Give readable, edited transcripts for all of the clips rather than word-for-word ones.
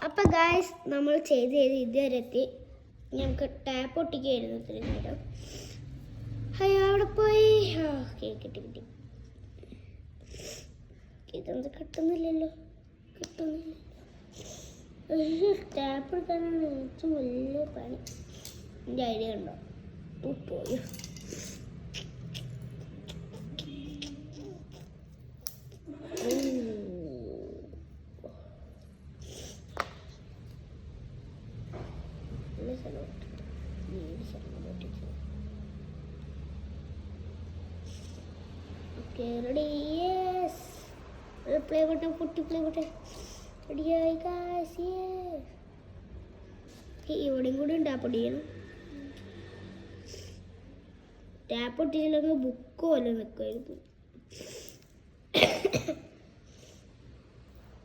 അപ്പം ഗായ്സ് നമ്മൾ ചെയ്ത് ഇതുവരെ എത്തി. ഞങ്ങൾക്ക് ടാപ്പ് ഒട്ടിക്കായിരുന്നു ഇത്രയും നേരം. അവിടെ പോയി കിട്ടി. ഇതൊന്നും കിട്ടുന്നില്ലല്ലോ. ടാപ്പ് എടുക്കാനാണ് ഏറ്റവും വലിയ പണി. എൻ്റെ ഐഡിയ ഉണ്ടോ? പോയോ ready? Yes. Play button, play button. Ready, guys? Yes. ഇവിടെയും കൂടി ടാപ്പ് ഒട്ടിക്കണം. ടാപ്പ് ഒട്ടിച്ചില്ലെങ്കിൽ ബുക്ക് പോലെ നിൽക്കുമായിരുന്നു.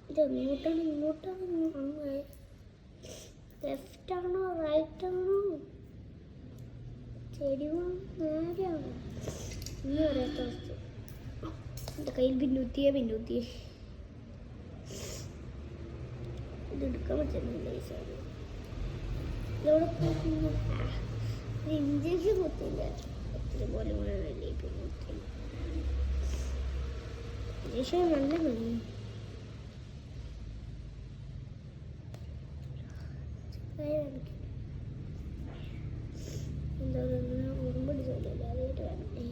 ഇതെങ്ങോട്ടാണ്? ഇങ്ങോട്ടാണ്? ലെഫ്റ്റാണോ റൈറ്റാണോ? ചെടിവാണോ നേരെയാണോ? ഒന്നും അറിയാത്ത അവസ്ഥ. എൻ്റെ കയ്യിൽ പിന്നൂത്തിയേ ഇതെടുക്കാൻ പറ്റുന്നില്ല. ഈ സാധനം ഇതോടെ ഇഞ്ചക്ഷൻ കുത്തില്ല. എത്ര പോലെ കൂടെയല്ലേ പിന്നൂത്തി. ഇഞ്ചക്ഷൻ നല്ല മതി. എന്താ ഉറുമ്പടിച്ചോളൂ. അതായിട്ട് വരണേ.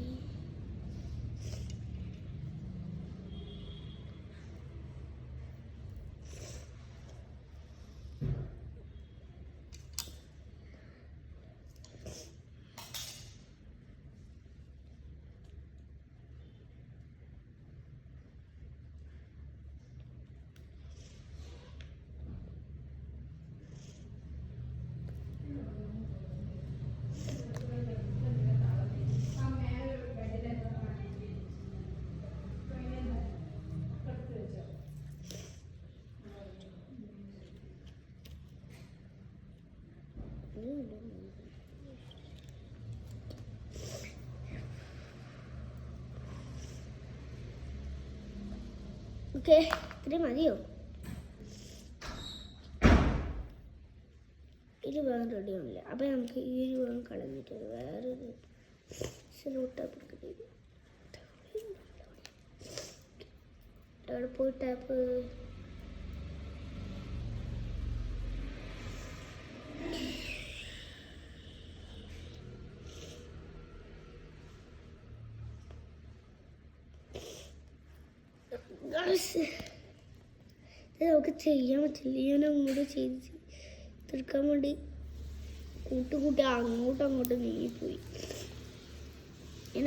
ഓക്കെ, ഇത്രയും മതിയോ? ഇത് വേറെ റെഡിയാണില്ല. അപ്പം നമുക്ക് ഈ ഒരു വേഗം കളഞ്ഞിട്ട് വേറൊരു ടാപ്പ് എടുക്കുന്നത്. അവിടെ പോയി ടാപ്പ് നമുക്ക് ചെയ്യാൻ പറ്റില്ല. ഞാൻ അങ്ങോട്ട് ചെയ്ത് തീർക്കാൻ വേണ്ടി കൂട്ടുകൂട്ടി അങ്ങോട്ട് നീങ്ങിപ്പോയി.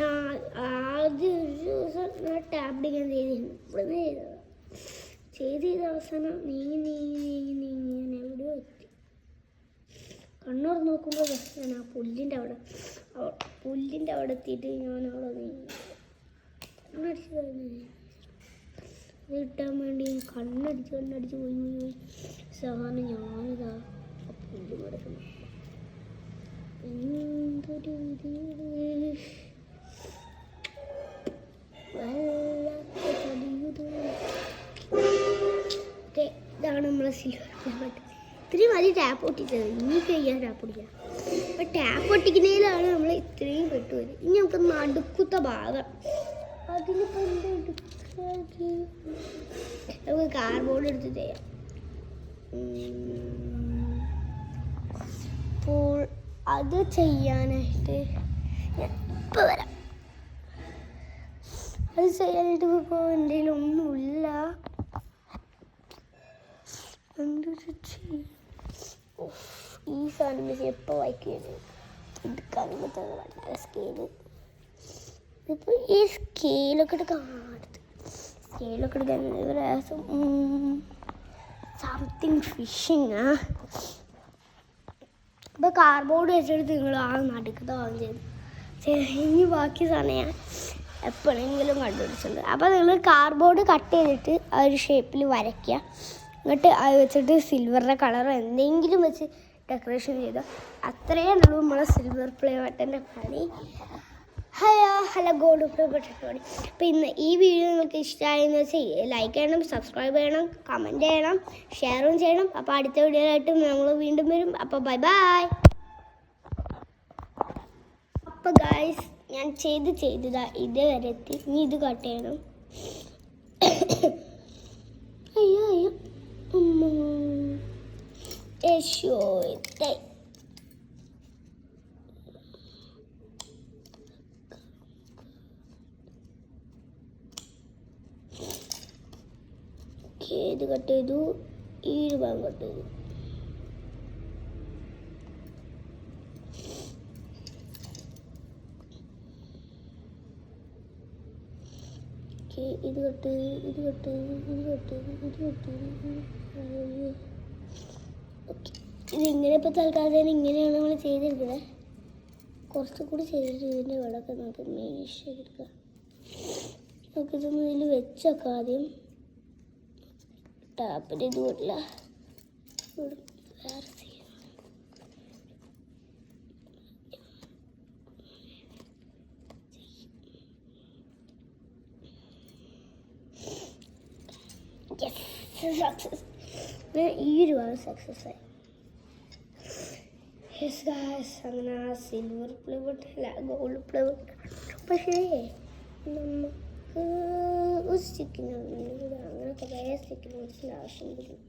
ഞാൻ ആദ്യം ഒരു ദിവസം ടാപ്പ് അടിക്കാൻ ചെയ്തിരുന്നു. ഇവിടെ ചെയ്ത് അവസാനം നീങ്ങി ഞാൻ എവിടെയോ എത്തി. കണ്ണൂർ നോക്കുമ്പോൾ ഞാൻ ആ പുല്ലിൻ്റെ അവിടെ എത്തിയിട്ട് ഞാൻ അവിടെ നീങ്ങി കണ്ണടിച്ചതായിരുന്നു. ഇത് കിട്ടാൻ വേണ്ടി കണ്ണടിച്ച് പോയി സാധാരണ ഞാനിതാ പുല്ല് കിടക്കുന്നു. എന്തൊരു ഓക്കെ, ഇതാണ് നമ്മളെ സിൽവർ പ്ലേറ്റ്. ഇത്രയും മതി ടാപ്പ് ഒട്ടിച്ചത്. ഇനി കഴിയാൻ ടാപ്പ് ഒട്ടിക്കാം. അപ്പം ടാപ്പ് ഒട്ടിക്കുന്നതിലാണ് നമ്മൾ ഇത്രയും പെട്ടുപോയത്. ഇനി നമുക്ക് നടുക്കുത്ത ഭാഗം അതിനിപ്പോൾ എന്താ നമുക്ക് കാർഡ്ബോർഡ് എടുത്ത് ചെയ്യാം. അപ്പോൾ അത് ചെയ്യാനായിട്ട് ഇപ്പോൾ വരാം. അത് ചെയ്യാനായിട്ട് ഇപ്പോൾ എൻ്റെ കയ്യിൽ ഒന്നുമില്ല. ഈ സാധനം വെച്ച് എപ്പോൾ വായിക്കുന്നത് എടുക്കാനും പറ്റുന്നത് വളരെ സ്കെയില്. ഇപ്പോൾ ഈ സ്കെയിലൊക്കെ എടുക്കാൻ പ്രയാസം. Something fishing. ഇപ്പോൾ കാർഡ്ബോർഡ് വെച്ചെടുത്ത് നിങ്ങൾ ആ നടുക്കത്തെ ഭാഗം ചെയ്തു. ഇനി ബാക്കി സാധനം ഞാൻ എപ്പോഴെങ്കിലും കണ്ടുപിടിച്ചിട്ടുണ്ട്. അപ്പോൾ നിങ്ങൾ കാർഡ്ബോർഡ് കട്ട് ചെയ്തിട്ട് ആ ഒരു ഷേപ്പിൽ വരയ്ക്കുക. എന്നിട്ട് അത് വെച്ചിട്ട് സിൽവറിൻ്റെ കളറോ എന്തെങ്കിലും വെച്ച് ഡെക്കറേഷൻ ചെയ്താൽ അത്രയേ ഉള്ളൂ നമ്മളെ സിൽവർ പ്ലേ ബട്ടൻ്റെ പണി. ഹലോ ഗോഡ് പരിപാടി. അപ്പോൾ ഇന്ന് ഈ വീഡിയോ നിങ്ങൾക്ക് ഇഷ്ടമായെന്ന് വെച്ചാൽ ലൈക്ക് ചെയ്യണം, സബ്സ്ക്രൈബ് ചെയ്യണം, കമൻറ്റ് ചെയ്യണം, ഷെയറും ചെയ്യണം. അപ്പോൾ അടുത്ത വീഡിയോ ആയിട്ട് നമ്മൾ വീണ്ടും വരും. അപ്പോൾ ബൈ. അപ്പോൾ ഗായ്സ് ഞാൻ ചെയ്തതാ ഇതുവരെ എത്തി. ഇനി ഇത് കട്ട് ചെയ്യണം. അയ്യോ ഇത് കട്ട് ചെയ്തു. ഈ ഒരു ഭാഗം കട്ട് ചെയ്തു. ഇത് കട്ട് ഓക്കെ. ഇതിങ്ങനെ ഇപ്പോൾ തൽക്കാലം ഇങ്ങനെയാണ് നമ്മൾ ചെയ്തെടുക്കുന്നത്. കുറച്ചുകൂടി ചെയ്തിട്ട് ഇതിൻ്റെ വിളക്ക് നമുക്ക് മേശ എടുക്കാം. നമുക്കിതൊന്ന് ഇതിൽ വെച്ചൊക്കെ ആദ്യം ടാപ്പിൻ്റെ ഇത് വരില്ല. വേറെ ചെയ്യാം. ഈ ഒരു ഭാഗം സക്സസ് ആയി. അങ്ങനെ സിൽവർ പ്ലേവുഡ് അല്ല ഗോൾഡ് പ്ലേവുഡ്. പക്ഷേ നമുക്ക് ഒരു സ്റ്റിക്കിന് അങ്ങനെ കുറേ സ്റ്റിക്കിന് ആവശ്യം വരും.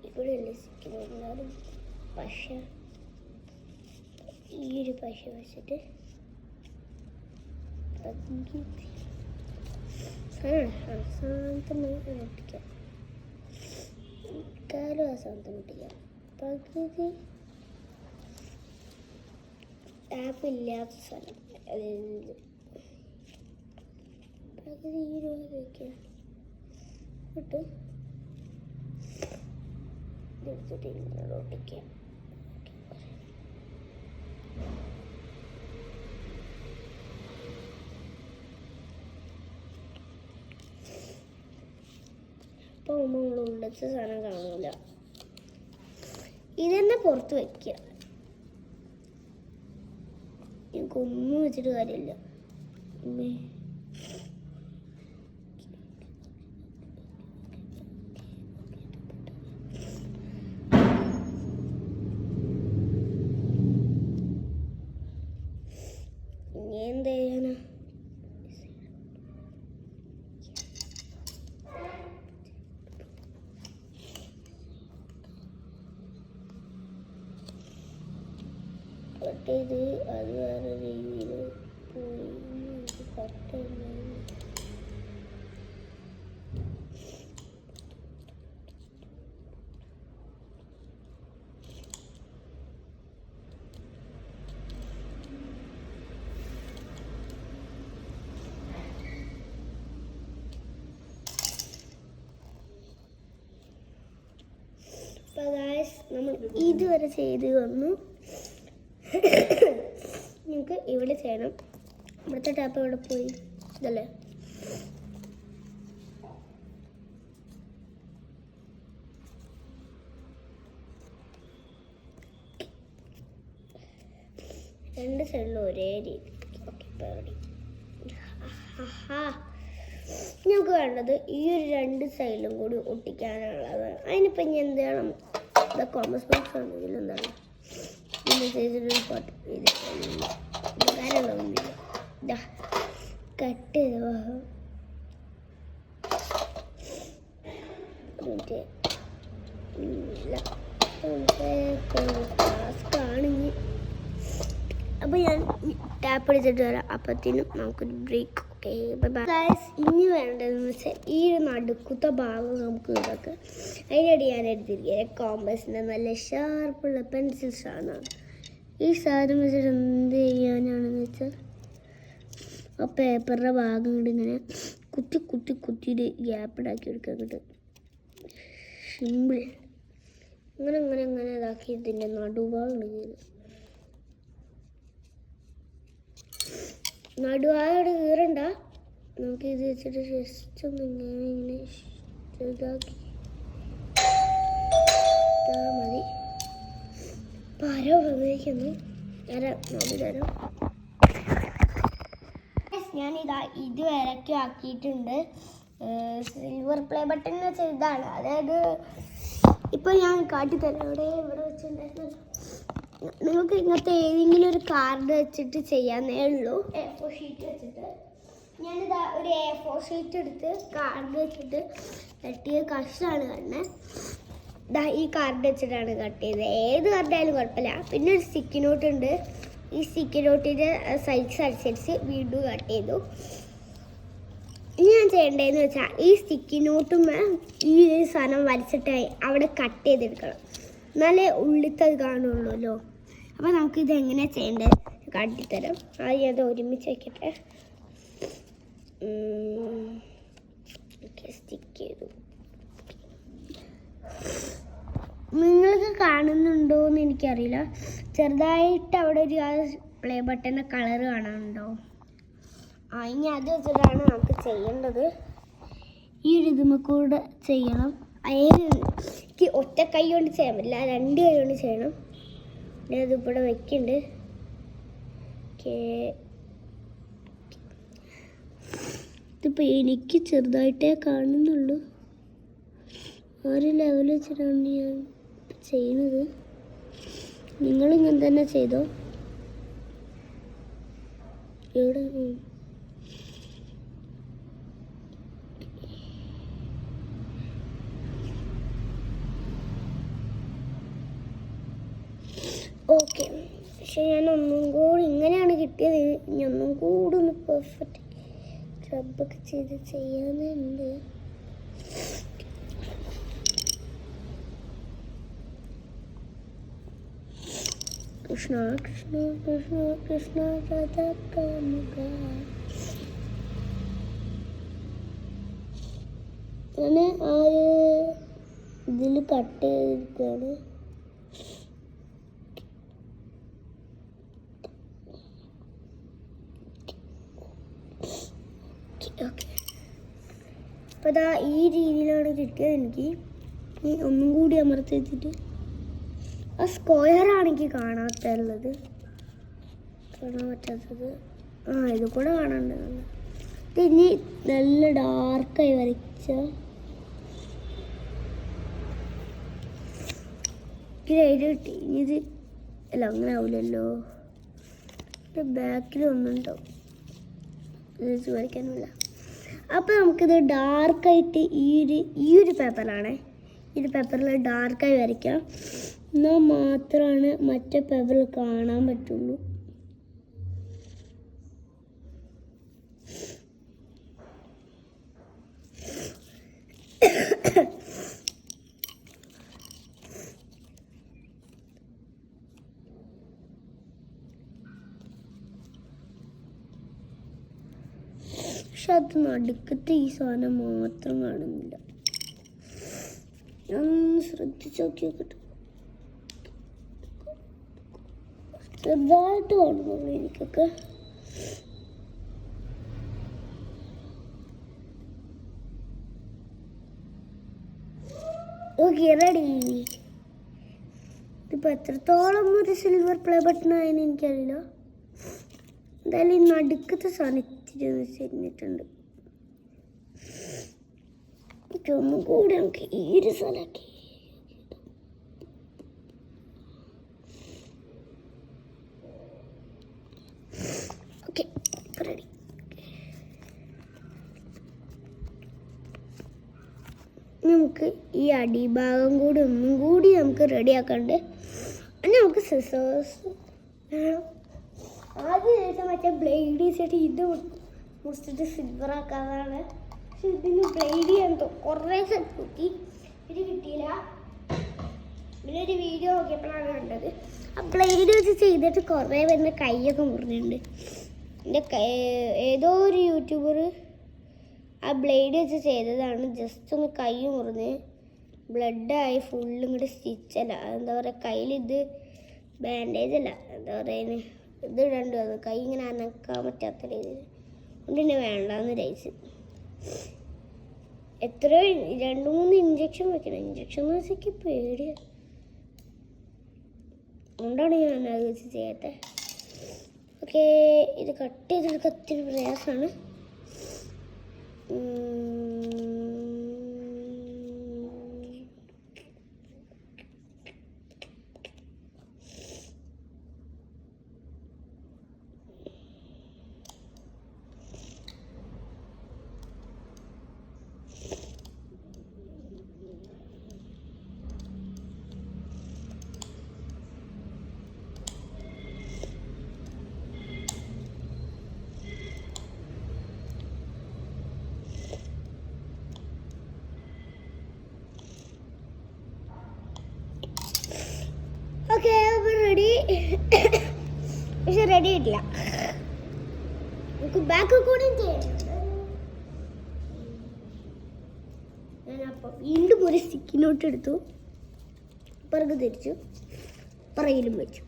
ഇവിടെയല്ലേ സ്റ്റിക്കിന് വന്നാലും പശ ഈ ഒരു പശ വെച്ചിട്ട് അവസാനത്തെ ഒട്ടിക്കാം. കാലും അവസാനത്തെ ഒട്ടിക്കാം. പകുതി ടാപ്പില്ലാത്ത സ്ഥലം പകുതി ഈ രൂപ വയ്ക്കാം. എന്നിട്ട് എടുത്തിട്ട് ഇങ്ങനെ ഒട്ടിക്കാം. അപ്പോൾ നമ്മൾ ഉള്ളിച്ച സാധനം കാണില്ല. ഇതെന്നെ പുറത്ത് വയ്ക്കുക. എനിക്കൊന്നും വെച്ചിട്ട് കാര്യമില്ല. എന്ത് ചെയ്യാനാ? ഇത് അത് വേറെ രീതിയിൽ പോയി കട്ട്. അപ്പോൾ ഗായ്സ് നമ്മൾ ഇതുവരെ ചെയ്ത് വന്നു. നിങ്ങൾക്ക് ഇവിടെ ചെയ്യണം. ഇവിടുത്തെ ടാപ്പ് ഇവിടെ പോയി ഇതല്ലേ. രണ്ട് സൈഡിലും ഒരേ രീതി. Okay ready. ഞങ്ങൾക്ക് വേണ്ടത് ഈ ഒരു രണ്ട് സൈഡിലും കൂടി ഒട്ടിക്കാനുള്ളത്. അതിനിപ്പോൾ ഇനി എന്ത് ചെയ്യണം? കോമേഴ്സ് ബോക്സ് ആണെങ്കിൽ എന്താണ് ചെയ്തിട്ടൊരു ഫോട്ടോ കാര്യങ്ങളൊന്നുമില്ല. ഇതാ കട്ട് ചെയ്ത ടാസ്കാണെങ്കിൽ. അപ്പോൾ ഞാൻ ടാപ്പ് എടുത്തിട്ട് വരാം. അപ്പത്തേനും നമുക്കൊരു ബ്രേക്ക്. ഓക്കെ ഗൈസ്, ഇനി വേണ്ടതെന്ന് വെച്ചാൽ ഈ ഒരു നടുക്കത്തെ ഭാഗം നമുക്ക് ഇതൊക്കെ അതിനിടെ ഞാൻ എടുത്തിരിക്കുക കോമ്പസിൻ്റെ നല്ല ഷാർപ്പുള്ള പെൻസിൽസാണ്. ഈ സാധനം വെച്ചിട്ട് എന്ത് ചെയ്യാനാണെന്ന് വെച്ചാൽ ആ പേപ്പറിൻ്റെ ഭാഗം കൊണ്ട് ഇങ്ങനെ കുത്തിയിട്ട് ഗ്യാപ്പ് ഇടാക്കി എടുക്കാൻ കിട്ടും. സിമ്പിൾ. അങ്ങനെ ഇതാക്കി ഇതിൻ്റെ നടുഭാഗം എടുക്കുന്നത്. നടുവായോട് കീറണ്ട. നമുക്ക് ഇത് വെച്ചിട്ട് ജസ്റ്റ് ഒന്ന് ഇങ്ങനെ ചെറുതാക്കി മതി. പര ഉപയോഗിക്കുന്നു. ഞാനിതാ ഇത് വരയ്ക്കും ആക്കിയിട്ടുണ്ട്. സിൽവർ പ്ലേ ബട്ടൺ എന്ന് വെച്ചാൽ ഇതാണ്. അതായത് ഇപ്പോൾ ഞാൻ കാട്ടിത്തരാം. ഇവിടെ വെച്ചിട്ടുണ്ടായിരുന്നല്ലോ. നിങ്ങൾക്ക് ഇങ്ങനത്തെ ഏതെങ്കിലും ഒരു കാർഡ് വെച്ചിട്ട് ചെയ്യാന്നേ ഉള്ളൂ. A4 ഷീറ്റ് വെച്ചിട്ട് ഞാനിതാ ഒരു A4 ഷീറ്റ് എടുത്ത് കാർഡ് വെച്ചിട്ട് കട്ടിയ കഷ്ണമാണ് കാണുന്നത്. ഈ കാർഡ് വെച്ചിട്ടാണ് കട്ട് ചെയ്തത്. ഏത് കാർഡായാലും കുഴപ്പമില്ല. പിന്നെ ഒരു സ്റ്റിക്കി നോട്ട് ഉണ്ട്. ഈ സ്റ്റിക്കി നോട്ടിൻ്റെ സൈസ് അനുസരിച്ച് വീണ്ടും കട്ട് ചെയ്തു. ഇനി ഞാൻ ചെയ്യേണ്ടതെന്ന് വെച്ചാൽ ഈ സ്റ്റിക്കി നോട്ടും ഈ ഒരു സാധനം വരച്ചിട്ട് അവിടെ കട്ട് ചെയ്തെടുക്കണം. എന്നാലേ ഉള്ളിത്തത് കാണുള്ളൂല്ലോ. അപ്പോൾ നമുക്കിത് എങ്ങനെ ചെയ്യേണ്ടത് കാട്ടിത്തരാം. ആദ്യം അത് ഒരുമിച്ച് വയ്ക്കട്ടെ. സ്റ്റിക്ക് ചെയ്തു. നിങ്ങൾക്ക് കാണുന്നുണ്ടോ എന്ന് എനിക്കറിയില്ല. ചെറുതായിട്ട് അവിടെ ഒരു പ്ലേ ബട്ടൻ്റെ കളർ കാണാനുണ്ടോ? ഇനി അത് വെച്ചിട്ടാണ് നമുക്ക് ചെയ്യേണ്ടത്. ഈ ഒരു ഇതുമ്മ കൂടെ ചെയ്യണം. എനിക്ക് ഒറ്റ കൈ കൊണ്ട് ചെയ്യാൻ പറ്റില്ല, 2 കൈ കൊണ്ട് ചെയ്യണം. ഞാൻ അതിവിടെ വയ്ക്കുന്നുണ്ട്. ഇതിപ്പോൾ എനിക്ക് ചെറുതായിട്ടേ കാണുന്നുള്ളൂ. ഒരു ലെവൽ വെച്ചിട്ടാണ് ഞാൻ ചെയ്യുന്നത്. നിങ്ങളിങ്ങനെ തന്നെ ചെയ്തോ. ഇവിടെ ഓക്കെ. പക്ഷെ ഞാൻ ഒന്നും കൂടി ഇങ്ങനെയാണ് കിട്ടിയത്. ഇനി ഒന്നും കൂടി ഒന്ന് പെർഫെക്റ്റ് റബ്ബൊക്കെ ചെയ്ത് ചെയ്യാനുണ്ട്. കൃഷ്ണ കൃഷ്ണ കൃഷ്ണ കൃഷ്ണ രാധാകാമുക. ഞാൻ ആ ഇതിൽ കട്ട് ചെയ്തിരിക്കുകയാണ്. ഓക്കെ. അപ്പോൾ ഇതാ ഈ രീതിയിലാണ് കിട്ടിയത് എനിക്ക്. ഒന്നും കൂടി അമർത്തി വെച്ചിട്ട് ആ സ്ക്വയറാണ് എനിക്ക് കാണാത്തുള്ളത്, കാണാൻ പറ്റാത്തത്. ഇത് കൂടെ കാണാനുണ്ട്. ഇനി നല്ല ഡാർക്കായി വരച്ച ഐഡിയ കിട്ടി. ഇനി ഇത് അല്ല, അങ്ങനെ ആവില്ലല്ലോ. ബാക്കിൽ ഒന്നുണ്ടാവും, ഇത് വരയ്ക്കാനില്ല. അപ്പോൾ നമുക്കിത് ഡാർക്കായിട്ട് ഈ ഒരു പേപ്പറാണ്. ഈ പേപ്പറിൽ ഡാർക്കായി വരയ്ക്കാം. എന്നാൽ മാത്രമാണ് മറ്റേ പേപ്പറിൽ കാണാൻ പറ്റുള്ളൂ. പക്ഷെ അത് നടുക്കത്തെ ഈ സാധനം മാത്രം കാണുന്നില്ല. ഞാൻ ശ്രദ്ധിച്ച് നോക്കിയോട്ടെ. ചെറുതായിട്ട് കാണുന്നുള്ളൂ എനിക്കൊക്കെ. Okay, ready. ഇതിപ്പോൾ എത്രത്തോളം ഒരു സിൽവർ പ്ലേ ബട്ടൺ ആയെന്ന് എനിക്കറിയില്ല. എന്തായാലും ഈ നടുക്കത്തെ സാധനം ഇത്തിരി ചെരിഞ്ഞിട്ടുണ്ട്. ഒന്നും കൂടി നമുക്ക് ഈ ഒരു സ്ഥലമാക്കി. Okay, ready. നമുക്ക് ഈ അടിഭാഗം കൂടി ഒന്നും കൂടി നമുക്ക് റെഡിയാക്കണ്ട്. പിന്നെ നമുക്ക് സിസേഴ്സ് വേണം. ആദ്യം ചോദിച്ചാൽ മറ്റേ ബ്ലേഡ് വെച്ചിട്ട് ഇത് മുറിച്ചിട്ട് സിൽവർ ആക്കാതാണ്. പക്ഷെ ഇതിന് ബ്ലേഡ് ചെയ്യാൻ കുറേ നോക്കി, ഇത് കിട്ടിയില്ല. പിന്നെ ഒരു വീഡിയോ നോക്കിയപ്പോഴാണ് കണ്ടത്. ആ ബ്ലേഡ് വെച്ച് ചെയ്തിട്ട് കുറേ പേരുടെ കൈയൊക്കെ മുറിഞ്ഞിട്ടുണ്ട്. എൻ്റെ ഏതോ ഒരു യൂട്യൂബർ ആ ബ്ലേഡ് വെച്ച് ചെയ്തതാണ്. ജസ്റ്റ് ഒന്ന് കൈ മുറിഞ്ഞ് ബ്ലഡായി ഫുള്ളും കൂടി സ്റ്റിച്ചല്ല. എന്താ പറയുക, കയ്യിലിത് ബാൻഡേജ് അല്ല, എന്താ പറയുക, ഇത് ഇടേണ്ടി വന്നു. കൈ ഇങ്ങനെ അനക്കാൻ പറ്റാത്ത രീതിയിൽ അതുകൊണ്ട് തന്നെ വേണ്ടാന്ന് രയിച്ച്. എത്രയോ 2-3 ഇഞ്ചക്ഷൻ വെക്കണം. ഇഞ്ചക്ഷൻ എന്ന് വെച്ചാൽ പേടിയാണ്. അതുകൊണ്ടാണ് ഞാൻ അത് വെച്ച് ചെയ്യാത്തത്. ഓക്കെ, ഇത് കട്ട് ചെയ്തെടുക്കാൻ ഒത്തിരി പ്രയാസമാണ്. ഓക്കെ, അപ്പോൾ റെഡി. പക്ഷെ റെഡി ആയിട്ടില്ല. നമുക്ക് ബാക്ക് കൂടെ ചെയ്യാനുണ്ട്. ഞാനപ്പോൾ വീണ്ടും ഒരു സ്റ്റിക്കി നോട്ട് എടുത്തു, പിറകു തിരിച്ചു, പിറകിലും വെച്ചു.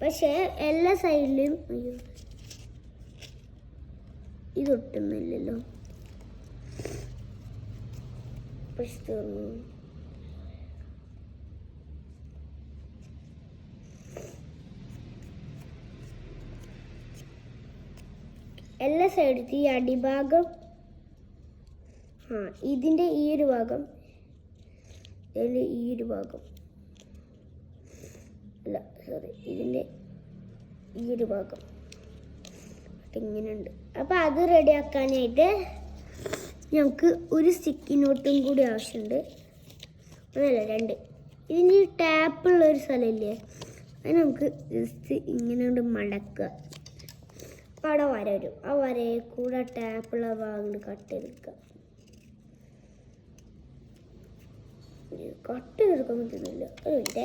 പക്ഷേ എല്ലാ സൈഡിലും ഇതൊട്ടുന്നില്ലല്ലോ. എല്ലാ സൈഡിലും ഈ അടിഭാഗം, ഇതിൻ്റെ ഈ ഒരു ഭാഗം, ഈ ഒരു ഭാഗം അല്ല, സോറി, ഇതിൻ്റെ ഈ ഒരു ഭാഗം ഇങ്ങനെയുണ്ട്. അപ്പോൾ അത് റെഡിയാക്കാനായിട്ട് നമുക്ക് ഒരു സ്റ്റിക്കി നോട്ടും കൂടി ആവശ്യമുണ്ട്. ഒന്നല്ല, 2. ഇതിന് ടാപ്പുള്ള ഒരു സ്ഥലമില്ലേ, അത് നമുക്ക് ജസ്റ്റ് ഇങ്ങനെ കൊണ്ട് മടക്കുക. അപ്പോൾ അവിടെ വര വരും. ആ വരയെ കൂടെ ടാപ്പുള്ള ഭാഗം കട്ട് ചെയ്തെടുക്കുക. കട്ട് ചെയ്തെടുക്കാൻ പറ്റുന്നില്ല, ഒരു മിനിറ്റ്.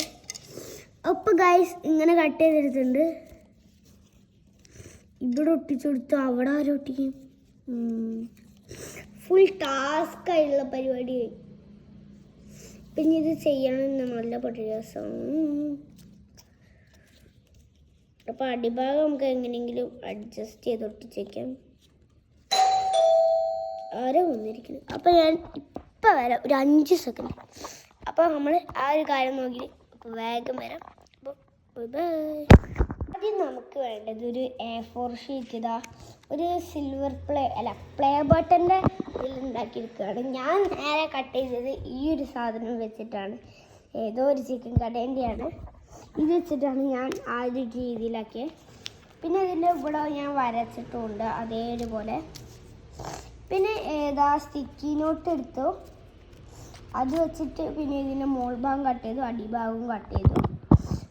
അപ്പോൾ ഗൈസ്, ഇങ്ങനെ കട്ട് ചെയ്തെടുത്തിട്ടുണ്ട്. ഇവിടെ ഒട്ടിച്ചു കൊടുത്തു, അവിടെ ആരും ഒട്ടിക്കും. ഫുൾ ടാസ്ക് ആയിട്ടുള്ള പരിപാടിയായി. പിന്നെ ഇത് ചെയ്യണമെന്ന് നല്ല പ്രയാസം. അപ്പോൾ അടിഭാഗം നമുക്ക് എങ്ങനെയെങ്കിലും അഡ്ജസ്റ്റ് ചെയ്ത് ഒട്ടിച്ചേക്കാം. ആരോ വന്നിരിക്കുന്നു. അപ്പോൾ ഞാൻ ഇപ്പം വരാം, ഒരു 5 സെക്കൻഡ്. അപ്പോൾ നമ്മൾ ആ ഒരു കാര്യം നോക്കി വേഗം വരാം. അപ്പോൾ ബൈ. ആദ്യം നമുക്ക് വേണ്ടത് ഒരു A4 ഷീറ്റ്. ഇതാ ഒരു സിൽവർ പ്ലേ ബട്ടൻ്റെ ഇതിലുണ്ടാക്കിയെടുക്കുകയാണ്. ഞാൻ നേരെ കട്ട് ചെയ്തത് ഈ ഒരു സാധനം വെച്ചിട്ടാണ്. ഏതോ ഒരു ചിക്കൻ കടേൻ്റെയാണ്. ഇത് വെച്ചിട്ടാണ് ഞാൻ ആ ഒരു രീതിയിലാക്കിയത്. പിന്നെ ഇതിൻ്റെ ഇവിടെ ഞാൻ വരച്ചിട്ടുമുണ്ട് അതേപോലെ. പിന്നെ ഏതാ സ്റ്റിക്കി നോട്ട് എടുത്തു, അത് വെച്ചിട്ട് പിന്നെ ഇതിൻ്റെ മോൾ ഭാഗം കട്ട് ചെയ്തു, അടിഭാഗവും കട്ട് ചെയ്തു.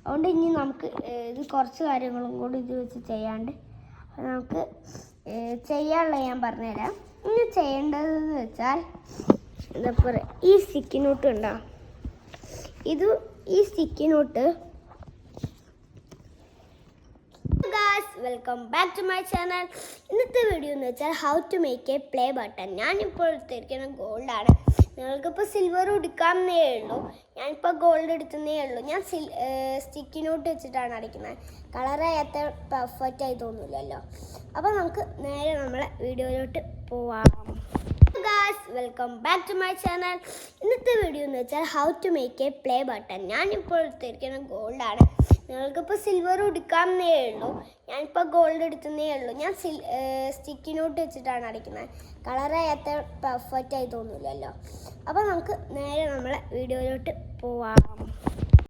അതുകൊണ്ട് ഇനി നമുക്ക് ഇത് കുറച്ച് കാര്യങ്ങളും കൂടി ഇത് വെച്ച് ചെയ്യാണ്ട് നമുക്ക് ചെയ്യാനുള്ള ഞാൻ പറഞ്ഞുതരാം. ഇനി ചെയ്യേണ്ടതെന്ന് വെച്ചാൽ എന്താ പറയുക, ഈ സ്റ്റിക്കി നോട്ട് ഉണ്ടോ, ഈ sticky note. Welcome back to my channel. ഇന്നത്തെ വീഡിയോ എന്ന് വെച്ചാൽ how to make a play button. ഞാനിപ്പോൾ എടുത്തിരിക്കുന്ന ഗോൾഡാണ്. നിങ്ങൾക്കിപ്പോൾ സിൽവർ എടുക്കാമെന്നേ ഉള്ളൂ, ഞാനിപ്പോൾ ഗോൾഡ് എടുത്തതേ ഉള്ളൂ. ഞാൻ സ്റ്റിക്കി നോട്ട് വെച്ചിട്ടാണ് അടിക്കുന്നത്. കളർ അത്ര പെർഫെക്റ്റ് ആയി തോന്നില്ലല്ലോ. അപ്പോൾ നമുക്ക് നേരെ നമ്മളെ വീഡിയോയിലോട്ട് പോവാം. Welcome back to my channel. ഇന്നത്തെ വീഡിയോ എന്ന് വെച്ചാൽ how to make a play button. ഞാനിപ്പോൾ എടുത്തിരിക്കുന്ന ഗോൾഡാണ്. നിങ്ങൾക്കിപ്പോൾ സിൽവർ എടുക്കാമെന്നേ ഉള്ളൂ, ഞാനിപ്പോൾ ഗോൾഡ് എടുത്തതേ ഉള്ളൂ. ഞാൻ സ്റ്റിക്കി നോട്ട് വെച്ചിട്ടാണ് അടിക്കുന്നത്. കളർ അത്ര പെർഫെക്റ്റ് ആയി തോന്നില്ലല്ലോ. അപ്പോൾ നമുക്ക് നേരെ നമ്മളെ വീഡിയോയിലോട്ട് പോവാം.